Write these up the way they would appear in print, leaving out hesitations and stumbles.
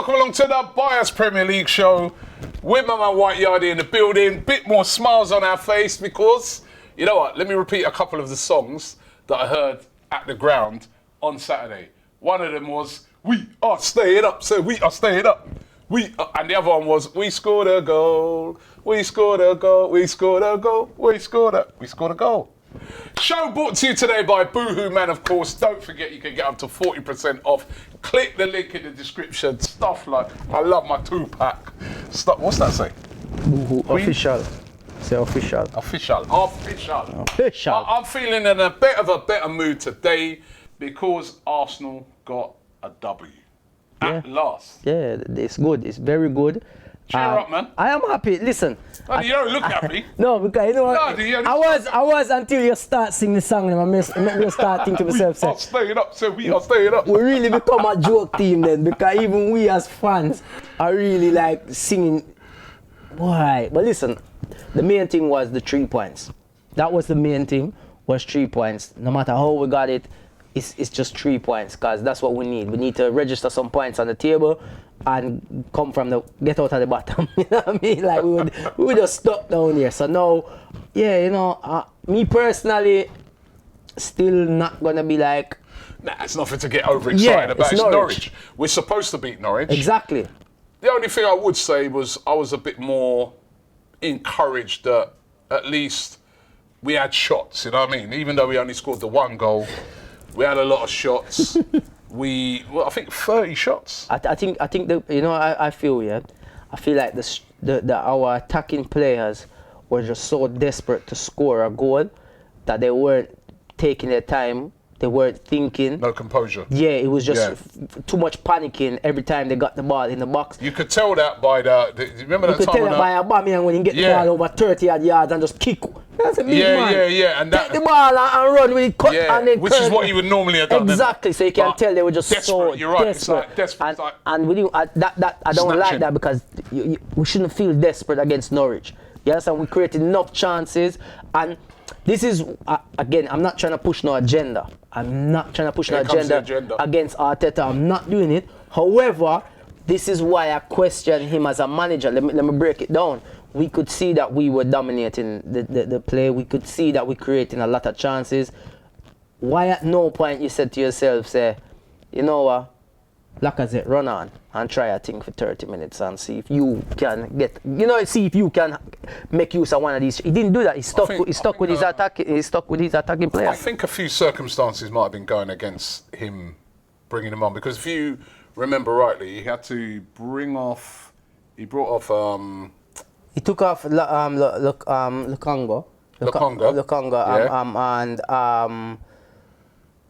welcome along to the Bias Premier League show with my man White Yardie in the building. Bit more smiles on our face because, you know what, let me repeat a couple of the songs that I heard at the ground on Saturday. One of them was, we are staying up, so we are staying up. And the other one was, we scored a goal, we scored a goal, we scored a goal, we scored a goal. Show brought to you today by Boohoo Man, of course. Don't forget you can get up to 40% off. Click the link in the description. Stuff like, I love my 2-pack. Stuff, what's that say? Boohoo official. Say official. Official. I'm feeling in a bit of a better mood today because Arsenal got a W. At last. Yeah, it's good. It's very good. Cheer up, man. I am happy. Listen. Oh, you don't look happy. No, because you know what? I was until you start singing the song and I make me start thinking to myself. We are staying up, so we are staying up. We really become a joke team then, because even we as fans are really like singing. Why? But listen, the main thing was the 3 points. That was the main thing, was 3 points. No matter how we got it, it's just 3 points, because that's what we need. We need to register some points on the table and get out of the bottom. You know what I mean? Like we were just stuck down here. So now, yeah, you know, me personally, still not gonna be like. Nah, it's nothing to get overexcited about. It's Norwich. We're supposed to beat Norwich. Exactly. The only thing I would say was I was a bit more encouraged that at least we had shots. You know what I mean? Even though we only scored the 1 goal, we had a lot of shots. I think 30 shots. I think I feel like our attacking players were just so desperate to score a goal that they weren't taking their time. They weren't thinking. No composure. Yeah, it was just too much panicking every time they got the ball in the box. You could tell that by remember that time. You could tell that by Aubameyang when you get the ball over 30 odd yards and just kick. That's a big man. Yeah. And take the ball and run with it, cut and then which is what you would normally have done. Exactly. So you can tell they were just desperate. So You're right. desperate. It's like desperate. And with you, I don't like that, because we shouldn't feel desperate against Norwich. You understand? We created enough chances, and this is again. I'm not trying to push no agenda. I'm not trying to push no agenda against Arteta. I'm not doing it. However, this is why I question him as a manager. Let me break it down. We could see that we were dominating the play. We could see that we're creating a lot of chances. Why at no point you said to yourself, say, you know what, Lacazette, run on and try a thing for 30 minutes and see if you can see if you can make use of one of these. He didn't do that. He stuck with his attacking players. I think a few circumstances might have been going against him bringing him on, because if you remember rightly, he had to he brought off. He took off Lukonga,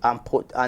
and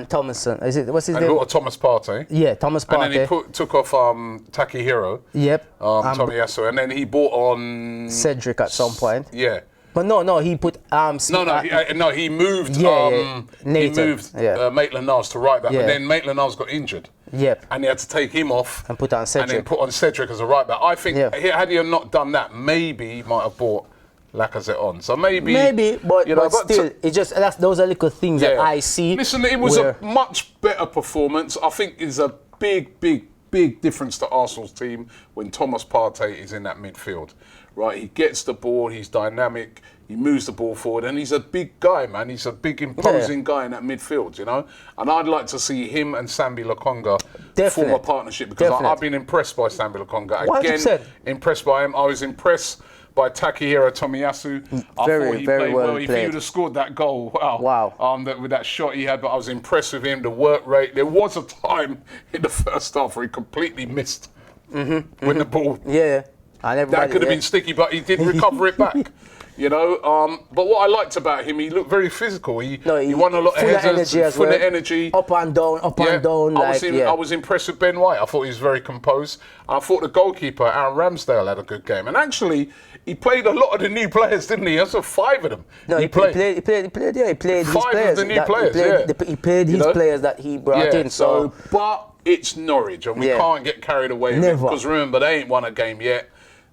Thomason. What's his name? And Thomas Partey. Yeah, Thomas Partey. And then he took off Takehiro. Yep. Tomiyasu, and then he brought on Cedric at some point. Yeah. But no, he put he moved. He moved Maitland-Niles to right back, but then Maitland-Niles got injured. Yep. And he had to take him off and put on Cedric. And then put on Cedric as a right back. I think had he not done that, maybe he might have brought Lacazette on. So maybe, but still, it's just those are little things that I see. Listen, it was a much better performance. I think it's a big difference to Arsenal's team when Thomas Partey is in that midfield. Right, he gets the ball, he's dynamic, he moves the ball forward, and he's a big guy, man. He's a big, imposing guy in that midfield, you know. And I'd like to see him and Sambi Lokonga form a partnership, because I've been impressed by Sambi Lokonga. Again, 100%. Impressed by him. I was impressed by Takehiro Tomiyasu. I thought he played well. If he would have scored that goal, with that shot he had, but I was impressed with him, the work rate. There was a time in the first half where he completely missed with the ball. Yeah. That could have been sticky, but he did recover it back. You know, but what I liked about him, he looked very physical. He won a lot of headers, full of energy. Up and down. I was impressed with Ben White. I thought he was very composed. I thought the goalkeeper, Aaron Ramsdale, had a good game. And actually, he played a lot of the new players, didn't he? That's 5 of them. No, he played his players. 5 of the new players, He played his players that he brought in. So, but it's Norwich, and we can't get carried away with it. Because remember, they ain't won a game yet.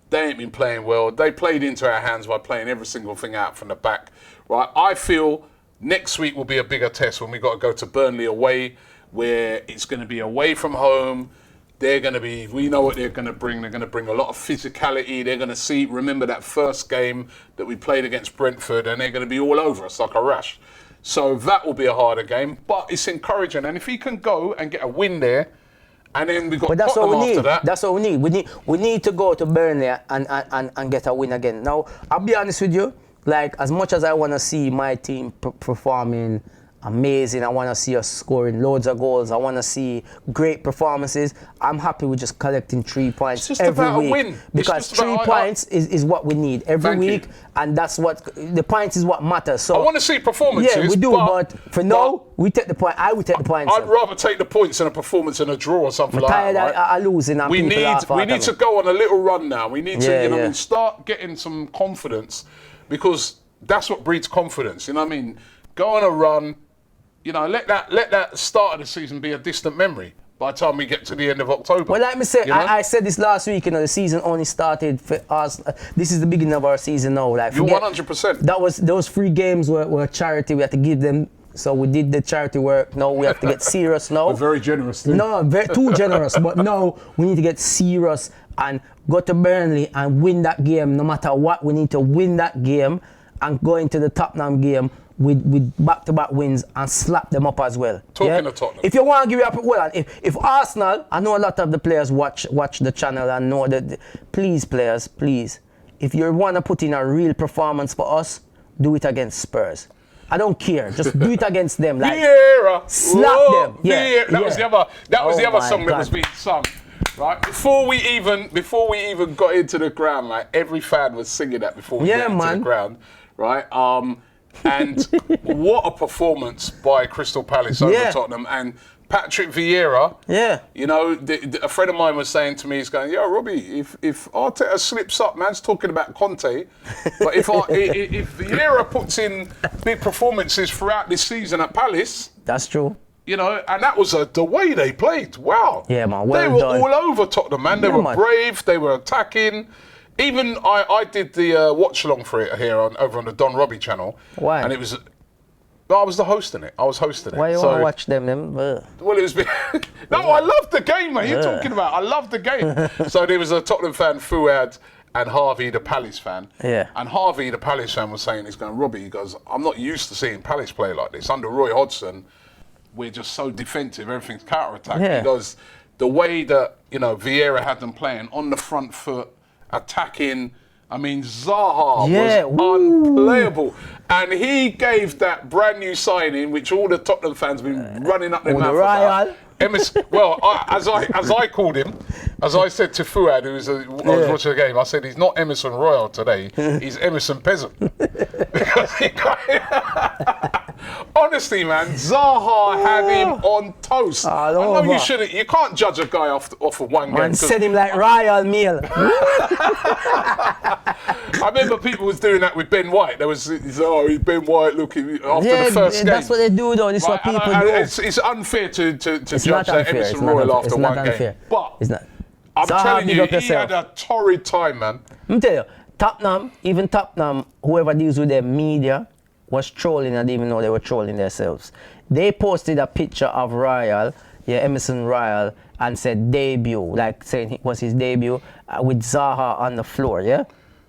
They ain't been playing well. They played into our hands by playing every single thing out from the back. Right? I feel next week will be a bigger test when we got to go to Burnley away, where it's going to be away from home. they're going to be, we know what they're going to bring. They're going to bring a lot of physicality. They're going to remember that first game that we played against Brentford, and they're going to be all over us like a rash. So that will be a harder game, but it's encouraging. And if he can go and get a win there, and then we've got Tottenham after that. That's what we need. We need to go to Burnley and get a win again. Now, I'll be honest with you, like, as much as I want to see my team performing amazing, I want to see us scoring loads of goals, I want to see great performances, I'm happy with just collecting 3 points every week. A win. Because 3 points is what we need every week, and that's what, the points is what matters. So I want to see performances. Yeah, we do, but for now, we take the point. I would take the points. I'd rather take the points than a performance and a draw or something like that. I'm tired of losing, and we need to go on a little run now. We need to, start getting some confidence, because that's what breeds confidence. You know what I mean? Go on a run. Let that start of the season be a distant memory by the time we get to the end of October. Well, like me say, I said this last week, the season only started for us. This is the beginning of our season now. Like, you're 100%. Those 3 games were charity. We had to give them. So we did the charity work. Now we have to get serious now. We're very generous. Too. No, too generous. But now we need to get serious and go to Burnley and win that game. No matter what, we need to win that game and go into the Tottenham game with back-to-back wins and slap them up as well. Talking of Tottenham. If you want to give it up, well, if Arsenal, I know a lot of the players watch the channel and know that, please, players, please, if you want to put in a real performance for us, do it against Spurs. I don't care. Just do it against them. Like, Vieira. Slap them. Yeah. That was the other song that was being sung. Right, before we even got into the ground, like, every fan was singing that before we got into the ground, right? And what a performance by Crystal Palace over Tottenham. And Patrick Vieira, a friend of mine was saying to me, he's going, "Yo, Robbie, if Arteta slips up, man's talking about Conte, but if Vieira puts in big performances throughout this season at Palace, that's true." And that was the way they played. Wow. Yeah, man. They were all over Tottenham, man. They were brave. They were attacking. Even I did the watch-along for it here over on the Don Robbie channel. Why? And it was... I was the host in it. I was hosting it. Why you want to watch them? Well, it was... No, I loved the game, man. You're talking about... I loved the game. So there was a Tottenham fan, Fuad, and Harvey, the Palace fan. Yeah. And Harvey, the Palace fan, was saying, he's going, Robbie, he goes, I'm not used to seeing Palace play like this. Under Roy Hodgson, we're just so defensive. Everything's counter-attack. Yeah. He goes, the way that, Vieira had them playing on the front foot, attacking. I mean, Zaha was unplayable. And he gave that brand new signing, which all the Tottenham fans have been running up their mouth about. Well, as I called him, as I said to Fuad, who was watching the game, I said, he's not Emerson Royal today, he's Emerson Peasant. Because he honestly, man, Zaha had him on toast. I know you can't judge a guy off of one game. And set him like royal meal. I remember people was doing that with Ben White. There was, Ben White looking after the first game. That's what they do, though. This is what people do. It's unfair to judge that Emerson Royal after one game. But I'm telling you, he had a torrid time, man. Let me tell you, Tottenham, whoever deals with their media, was trolling and didn't even know they were trolling themselves. They posted a picture of Emerson Royal, and said debut, like saying it was his debut, with Zaha on the floor,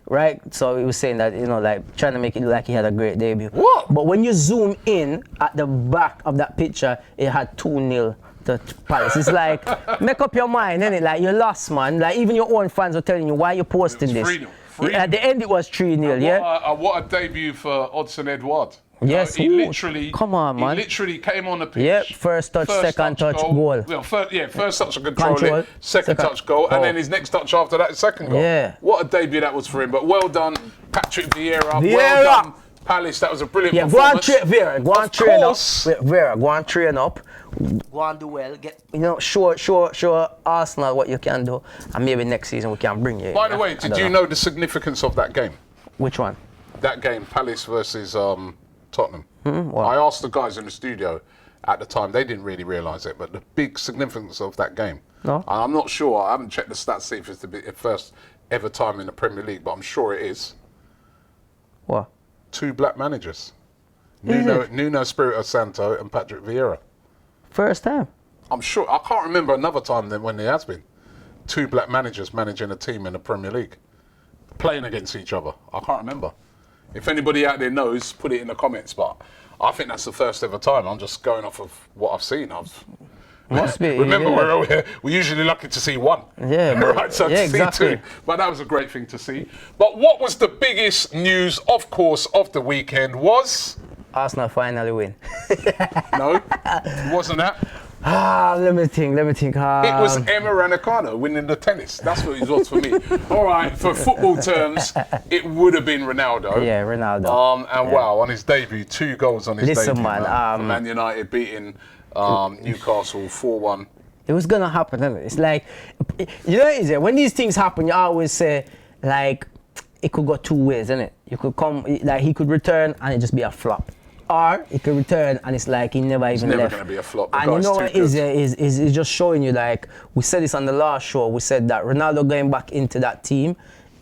right? So he was saying that, like trying to make it look like he had a great debut. What? But when you zoom in at the back of that picture, it had 2-0 to Palace. It's like, make up your mind, innit? Like, you lost, man. Like, even your own fans were telling you, why you posting this? 3-0. At the end, it was 3-0, What a debut for Odson Edouard. Yes, he literally. Come on, man. He literally came on the pitch. Yep, first touch, second touch, goal. Well, first touch, control it, second touch, goal, and then his next touch after that, second goal. Yeah. What a debut that was for him. But well done, Patrick Vieira. Well done, Palace. That was a brilliant performance. Vieira, go and train up. Vieira, go and train up. Go and do well. Show Arsenal what you can do, and maybe next season we can bring you. By the way, did you know the significance of that game? Which one? That game, Palace versus Tottenham. What? I asked the guys in the studio at the time, they didn't really realise it, but the big significance of that game. No? And I'm not sure, I haven't checked the stats to see if it's the first ever time in the Premier League, but I'm sure it is. What? 2 black managers. Nuno Espirito Santo and Patrick Vieira. First time? I'm sure, I can't remember another time when there has been 2 black managers managing a team in the Premier League, playing against each other. I can't remember. If anybody out there knows, put it in the comments, but I think that's the first ever time. I'm just going off of what I've seen. Must be. Remember, we're usually lucky to see 1. Yeah, right, so to see 2. But that was a great thing to see. But what was the biggest news, of course, of the weekend was... Arsenal finally win. No, it wasn't that. Let me think. It was Emma Raducanu winning the tennis. That's what it was for me. All right, for football terms, it would have been Ronaldo. Yeah, Ronaldo. And wow, on his debut, 2 goals on his debut. Listen, man. Man United beating Newcastle 4-1. It was gonna happen, isn't it? It's like, you know, is it? When these things happen, you always say, like, it could go 2 ways, isn't it? You could come, like, he could return and it just be a flop. Or he could return and it's like he never even left. It's never going to be a flop. And you know what is just showing you, like, we said this on the last show, we said that Ronaldo going back into that team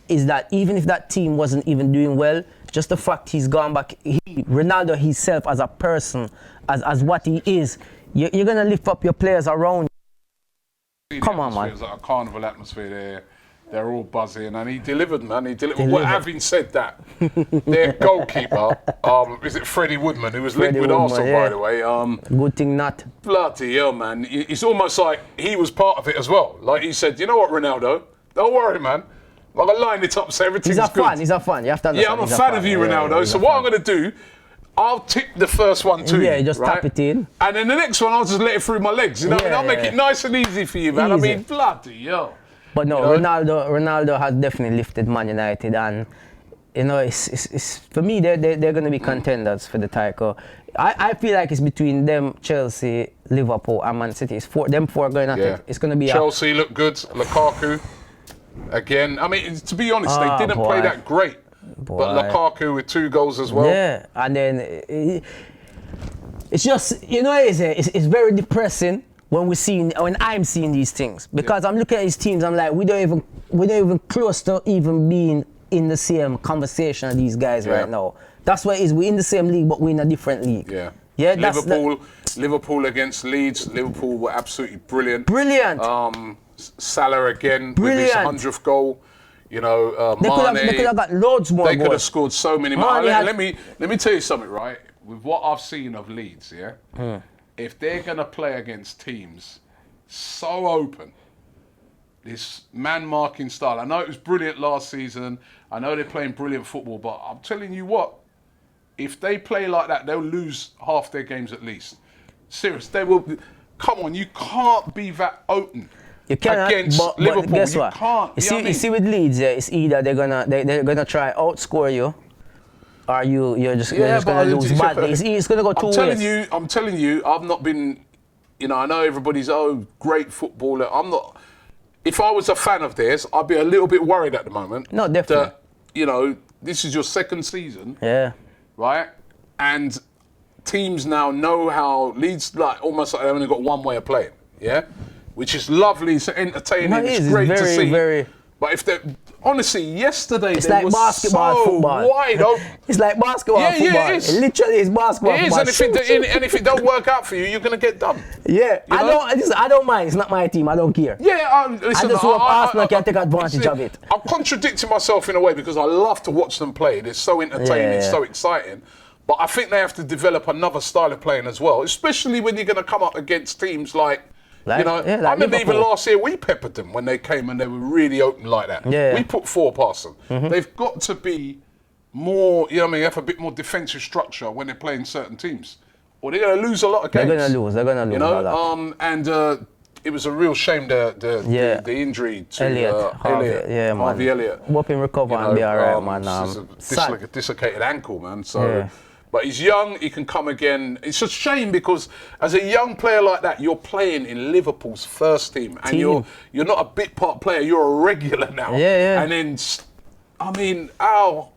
is that even if that team wasn't even doing well, just the fact he's gone back, Ronaldo himself as a person, as what he is, you're going to lift up your players around you. Come on, man. It was like a carnival atmosphere there. They're all buzzing, and he delivered, man. He delivered. Well, having said that, their goalkeeper, is it Freddie Woodman, who was linked with Arsenal, by the way? Good thing not. Bloody hell, man. It's almost like he was part of it as well. Like he said, you know what, Ronaldo? Don't worry, man. I'm going to line it up so everything's good. He's a fan. You have to understand. Yeah, I'm a fan of you, Ronaldo. So what I'm going to do, I'll tip the first one to you. Yeah, just tap it in. And then the next one, I'll just let it through my legs. You know, I'll make it nice and easy for you, man. Easy. I mean, bloody hell. But no, Ronaldo has definitely lifted Man United, and you know, it's for me they're going to be contenders for the title. I feel like it's between them, Chelsea, Liverpool, and Man City. Them four going at it. It's going to be Chelsea look good. Lukaku again. I mean, to be honest, they didn't play that great, but Lukaku with 2 goals as well. Yeah, and then it's just, you know, it's very depressing. When I'm seeing these things, because I'm looking at these teams, I'm like, we don't even close to even being in the same conversation as these guys right now. That's what it is. We're in the same league, but we're in a different league. Yeah. Liverpool against Leeds. Liverpool were absolutely brilliant. Salah again with his 100th goal. You know, Mane. They could have got loads more. They could have scored so many more. Let me tell you something, right? With what I've seen of Leeds, if they're going to play against teams so open, this man-marking style, I know it was brilliant last season, I know they're playing brilliant football, but I'm telling you what, if they play like that, they'll lose half their games at least. Serious, they will. Come on, you can't be that open against Liverpool. But guess what? You can't. You see with Leeds, it's either they're gonna try outscore you, or you're just gonna lose badly. It's gonna go 2 ways. I'm telling you, I've not been. You know, I know everybody's great footballer. I'm not. If I was a fan of theirs, I'd be a little bit worried at the moment. No, definitely. That, you know, this is your second season. Yeah. Right? And teams now know how Leeds, like, almost like they've only got one way of playing. Yeah? Which is lovely, it's entertaining, it's great to see. But if they honestly, yesterday it's they like was basketball, so football. wide open. It's like basketball, football. Yeah, it is. It literally is basketball, it is, football. And if it don't work out for you, you're gonna get done. Yeah, I don't mind. It's not my team. I don't care. Yeah, listen, I just hope Arsenal can take advantage of it. I'm contradicting myself in a way because I love to watch them play. It's so entertaining, it's so exciting. But I think they have to develop another style of playing as well, especially when you're going to come up against teams like I remember Liverpool. Even last year we peppered them when they came and they were really open like that. Yeah. We put 4 past them. Mm-hmm. They've got to be more, have a bit more defensive structure when they're playing certain teams. Or they're going to lose a lot of games. They're going to lose a lot. And it was a real shame the injury to Harvey Elliott. Hope him recover and be alright, man. It's a dislocated ankle, man. So. But he's young, he can come again. It's a shame because as a young player like that, you're playing in Liverpool's first team. And you're not a bit part player, you're a regular now. Yeah. And then, I mean, how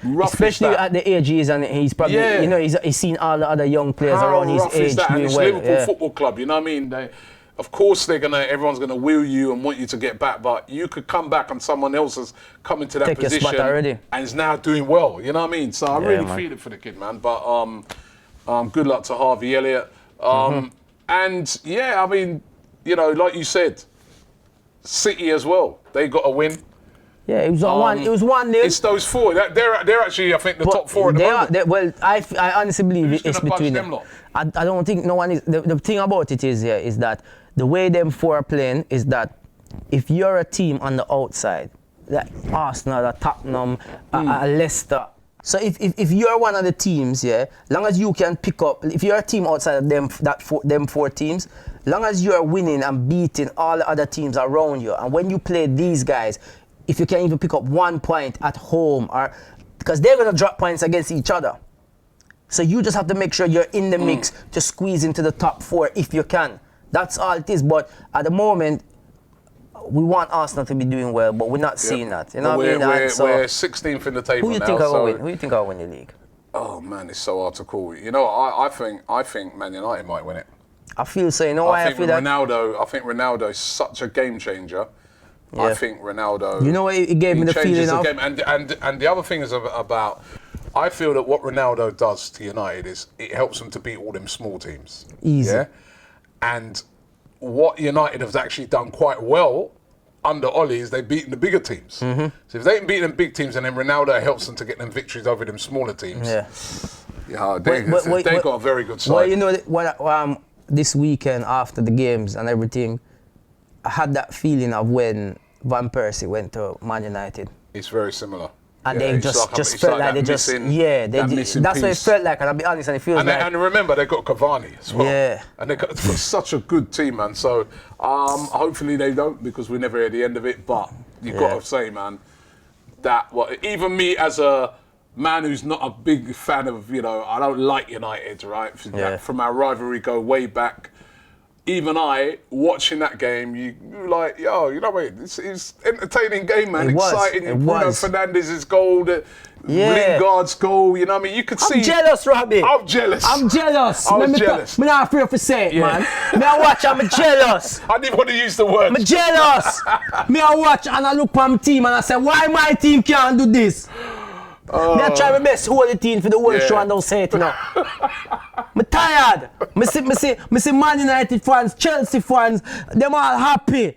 rough especially is that? at the age he is, and he's probably, he's seen all the other young players around his age doing and it's well. Liverpool Football Club, you know what I mean? Of course, everyone's gonna wheel you and want you to get back, but you could come back and someone else has come into that position your spot already and is now doing well. You know what I mean? So I really feel it for the kid, man. But good luck to Harvey Elliott. And yeah, I mean, you know, like you said, City as well. They got a win. Yeah, it was one. It was 1-0. It's those four. They're actually, I think, the top four at the moment. Well, I honestly believe it's between them. Lot? I don't think no one is. The thing about it is that the way them four are playing is that if you're a team on the outside, like Arsenal, a Tottenham, a Leicester. So if you're one of the teams, long as you can pick up, if you're a team outside of them four teams, long as you're winning and beating all the other teams around you, and when you play these guys, if you can even pick up 1 point at home, or because they're gonna drop points against each other, so you just have to make sure you're in the mix to squeeze into the top four if you can. That's all it is. But at the moment, we want Arsenal to be doing well, but we're not seeing that. You know what I mean? We're 16th in the table now. Who do you think will win the league? Oh man, it's so hard to call. You know, I think Man United might win it. I feel so. You know why I feel that? I think Ronaldo is such a game changer. Yeah. I think Ronaldo. You know what? It gave me the feeling of. And the other thing is about. I feel that what Ronaldo does to United is it helps them to beat all them small teams. Easy. Yeah. And what United have actually done quite well under Ollie is they've beaten the bigger teams. So if they can beat them big teams and then Ronaldo helps them to get them victories over them smaller teams. Yeah, they got a very good side. Well, you know what? This weekend after the games and everything, I had that feeling of when Van Persie went to Man United. It's very similar. And they just felt like they just, that's what it felt like, and I'll be honest, and it feels like. And remember, they got Cavani as well. Yeah. And they've got such a good team, man. So hopefully they don't, because we're never at the end of it. But you've got to say, man, that even me as a man who's not a big fan of, you know, I don't like United, right? From our rivalry go way back. Even I, watching that game, you're like, yo, you know what? It's entertaining game, man. Exciting. Bruno Fernandez's goal, Lingard's goal. You know what I mean? You could see. I'm jealous, Robbie. I'm jealous. I was jealous. I'm not afraid to say it, man. Me I watch, I'm jealous. I didn't want to use the word. I'm jealous. Me I watch and I look for my team and I say, why my team can't do this? Me I try my best to hold the team for the whole show and don't say it, you know. I'm tired. Me see Man United fans, Chelsea fans, them all happy.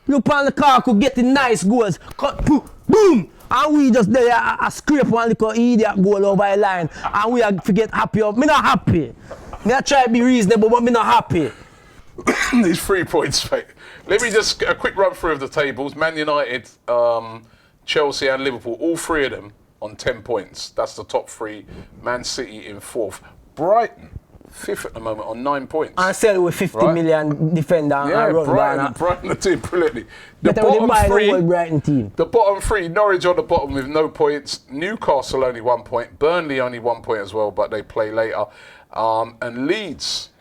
Look on the car, could get the nice goals. Cut, boom! And we just there a scrape one little idiot goal over the line. And we forget happy. Me not happy. Me I try to be reasonable, but me not happy. These 3 points, mate. Let me just a quick run through of the tables. Man United, Chelsea and Liverpool, all three of them on 10 points. That's the top three. Man City in 4th. Brighton, 5th at the moment on 9 points. And sell with 50 million defender. Yeah, Brighton are doing brilliantly. The Brighton team. The bottom three, Norwich on the bottom with no points. Newcastle only 1 point. Burnley only 1 point as well, but they play later. And Leeds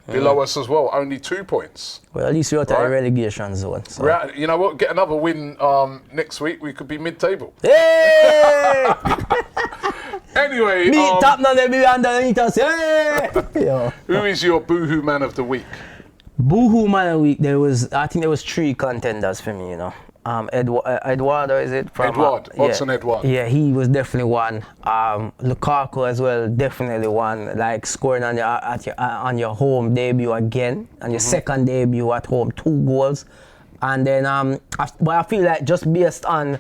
below us as well, only 2 points. Well, at least we're out of the relegation zone. So. You know what? Get another win next week. We could be mid-table. Hey! Anyway, Tottenham, they be underneath us. Hey! Who is your boohoo man of the week? Boohoo man of the week. I think there was 3 contenders for me. You know, Eduardo, is it? Watson Edouard. Yeah, he was definitely one. Lukaku as well, definitely one. Like scoring on your home debut again, and your second debut at home, 2 goals. And then but I feel like just based on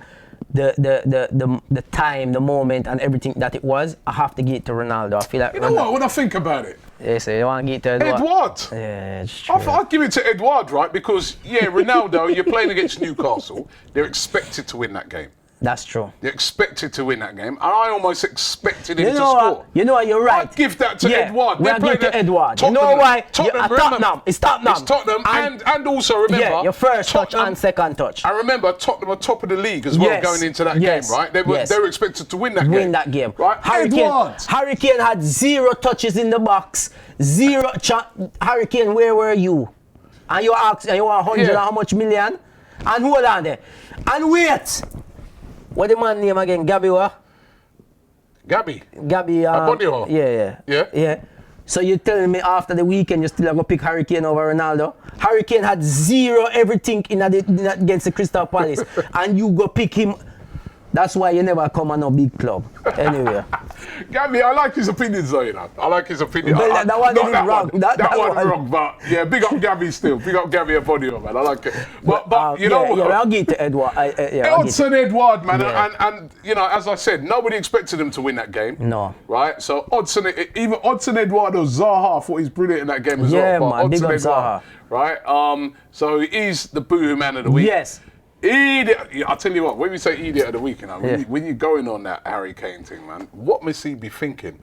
the time, the moment, and everything that it was, I have to give it to Ronaldo. I feel like you know what? When I think about it, so you want to give it to Edouard. Yeah, it's true. I'd give it to Edouard, right? Because Ronaldo, you're playing against Newcastle. They're expected to win that game. That's true. They're expected to win that game, and I almost expected him to score. You know what? You're right. I'd give that to Edouard. We'll give it to Edouard. You know why? Tottenham. It's Tottenham. It's Tottenham, and also remember your first touch and second touch. I remember Tottenham are top of the league as well going into that game, right? They were expected to win that game. Right? Harry Kane had 0 touches in the box. 0. Harry Kane, where were you? And you asked, and you want 100 and how much million? And hold on there. And wait. What the man name again? Gabby what? Gabby. Abonio. Yeah. So you're telling me after the weekend you still have to pick Harry Kane over Ronaldo? Harry Kane had 0 everything against the Crystal Palace, and you go pick him. That's why you never come on no big club. Anyway. Gabby, I like his opinions though, you know. I like his opinion. Well, that one not is that wrong. One. That one wrong, but yeah, big up Gabby still. Big up Gabby Avodio, man. I like it. But you know what? Yeah, I'll give it to Edward. Edson Edward, man. And you know, as I said, nobody expected him to win that game. No. Right? So even Odson Eduardo Zaha, I thought he's brilliant in that game as well. Yeah, man. Odson Big up Eduardo, Zaha. Right? So he's the boohoo man of the week. Yes. I'll tell you what, when we say idiot of the week, you know, when you're going on that Harry Kane thing, man, what must he be thinking?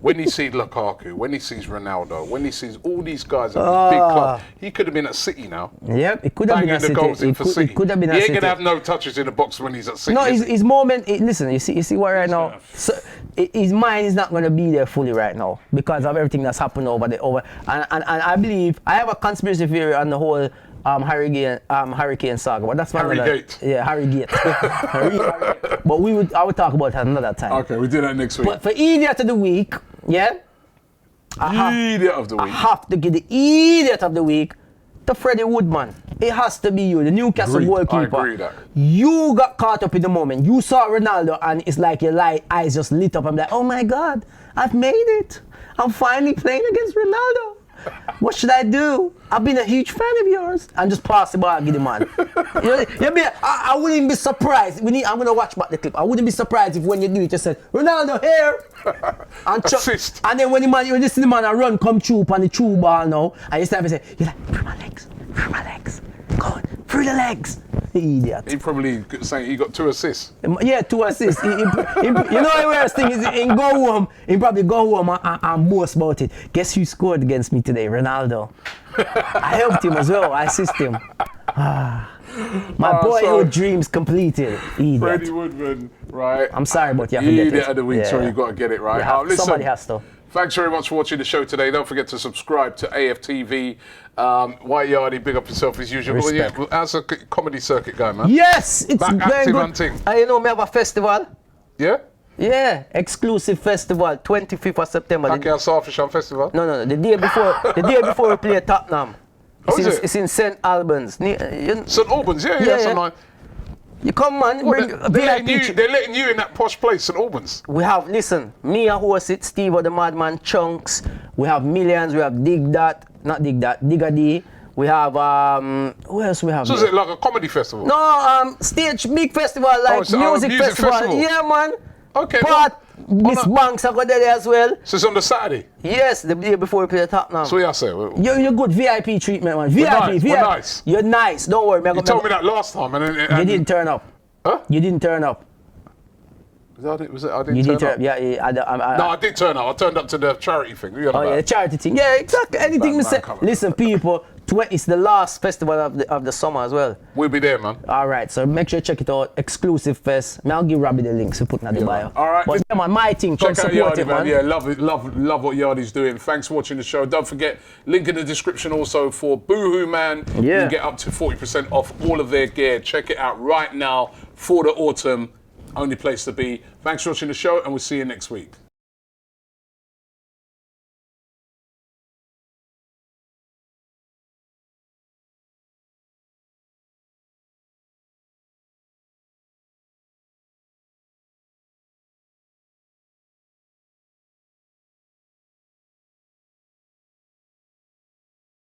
When he sees Lukaku, when he sees Ronaldo, when he sees all these guys at this big club, he could have been at City now. Yep, it could have been at City. City. It could have been at City. He ain't going to have no touches in the box when he's at City. No, his moment, listen, you see what right now, so, his mind is not going to be there fully right now because of everything that's happened over. And I believe, I have a conspiracy theory on the whole Hurricane saga, but that's Harry Gate. Yeah, Harry Gate. But I would talk about that another time. Okay, we do that next week. But for idiot of the week, idiot of the week. I have to give the idiot of the week to Freddie Woodman. It has to be you, the Newcastle goalkeeper. I agree that. You got caught up in the moment. You saw Ronaldo and it's like your eyes just lit up. I'm like, oh my God, I've made it. I'm finally playing against Ronaldo. What should I do? I've been a huge fan of yours. And just pass the ball, give the man. I wouldn't even be surprised. I'm going to watch back the clip. I wouldn't be surprised if when you do it, you said, Ronaldo here. And assist. And then when you see the man run, come through on the true ball now, and you start to say, you're like, through my legs. Go on, through the legs. Idiot. He probably saying he got 2 assists. Yeah, 2 assists. You know the worst thing is he go home, he probably go home and boast about it. Guess who scored against me today? Ronaldo. I helped him as well. I assist him. My boyhood dreams completed. Idiot. Freddie Woodman, right? I'm sorry, but you have to get it. Idiot of the week, so you got to get it right. Listen, somebody has to. Thanks very much for watching the show today. Don't forget to subscribe to AFTV. White Yardie, big up yourself as usual. How's the comedy circuit going, man? Yes, it's back very active good. and ting. You know, we have a festival. Yeah? Yeah, exclusive festival, 25th of September. Okay, Starfish Festival? No, the day before we play Tottenham. It's in St. Albans. St. Albans, yeah. You come, man. They're letting you in that posh place, St. Albans. We have, listen, me and host it, Steve or the Madman, Chunks. We have Millions. We have Digga D. We have, who else we have? So is it like a comedy festival? No, stage, big festival, like music festival. Yeah, man. Okay. But Miss Banks are going there as well. So it's on the Saturday? Yes, the day before we play the Tottenham. So yeah, say. You're good VIP treatment, man. VIP. We're nice. You're nice. Don't worry. You told me that last time. And you didn't turn up. Huh? You didn't turn up. I didn't turn up? Yeah. No, I did turn up. I turned up to the charity thing. The charity thing. Yeah, exactly. Anything we say. Listen, people, it's the last festival of the summer as well. We'll be there, man. All right, so make sure you check it out. Exclusive fest. Now I'll give Robbie the links to put in the bio. All right. But yeah, man, my team, come check out support Yardie, it, man. Yeah, love what Yardie's doing. Thanks for watching the show. Don't forget, link in the description also for Boohoo Man. Yeah. You can get up to 40% off all of their gear. Check it out right now for the autumn. Only place to be. Thanks for watching the show, and we'll see you next week.